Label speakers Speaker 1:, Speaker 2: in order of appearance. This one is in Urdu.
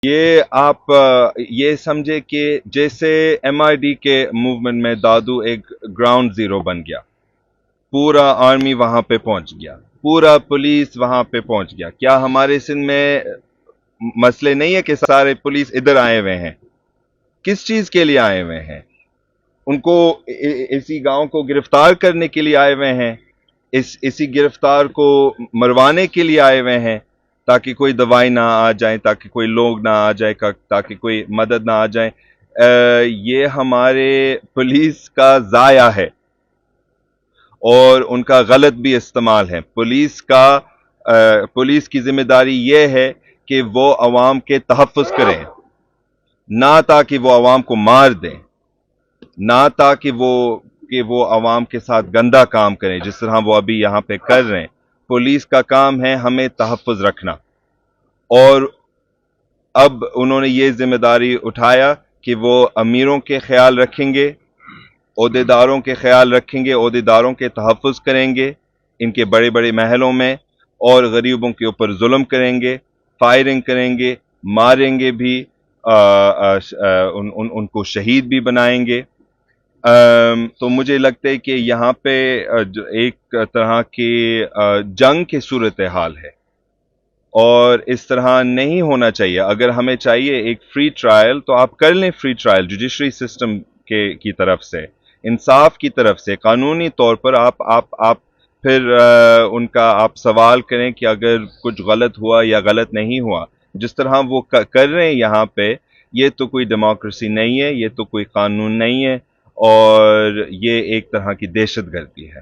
Speaker 1: یہ آپ یہ سمجھے کہ جیسے ایم آئی ڈی کے موومنٹ میں دادو ایک گراؤنڈ زیرو بن گیا، پورا آرمی وہاں پہ پہنچ گیا، پورا پولیس وہاں پہ پہنچ گیا. کیا ہمارے سندھ میں مسئلے نہیں ہے کہ سارے پولیس ادھر آئے ہوئے ہیں؟ کس چیز کے لیے آئے ہوئے ہیں؟ ان کو اسی گاؤں کو گرفتار کرنے کے لیے آئے ہوئے ہیں، اسی گرفتار کو مروانے کے لیے آئے ہوئے ہیں، تاکہ کوئی دوائی نہ آ جائیں، تاکہ کوئی لوگ نہ آ جائے، تاکہ کوئی مدد نہ آ جائیں. یہ ہمارے پولیس کا ضائع ہے اور ان کا غلط بھی استعمال ہے. پولیس کی ذمہ داری یہ ہے کہ وہ عوام کے تحفظ کریں، نہ تاکہ وہ عوام کو مار دیں، نہ تاکہ وہ عوام کے ساتھ گندا کام کریں جس طرح وہ ابھی یہاں پہ کر رہے ہیں. پولیس کا کام ہے ہمیں تحفظ رکھنا، اور اب انہوں نے یہ ذمہ داری اٹھایا کہ وہ امیروں کے خیال رکھیں گے، عہدیداروں کے خیال رکھیں گے، عہدیداروں کے تحفظ کریں گے ان کے بڑے بڑے محلوں میں، اور غریبوں کے اوپر ظلم کریں گے، فائرنگ کریں گے، ماریں گے بھی، ان کو شہید بھی بنائیں گے. تو مجھے لگتا ہے کہ یہاں پہ ایک طرح کی جنگ کی صورتحال ہے، اور اس طرح نہیں ہونا چاہیے. اگر ہمیں چاہیے ایک فری ٹرائل تو آپ کر لیں فری ٹرائل جوڈیشری سسٹم کی طرف سے، انصاف کی طرف سے، قانونی طور پر آپ پھر ان کا آپ سوال کریں کہ اگر کچھ غلط ہوا یا غلط نہیں ہوا. جس طرح وہ کر رہے ہیں یہاں پہ، یہ تو کوئی ڈیموکریسی نہیں ہے، یہ تو کوئی قانون نہیں ہے، اور یہ ایک طرح کی دہشت گردی ہے.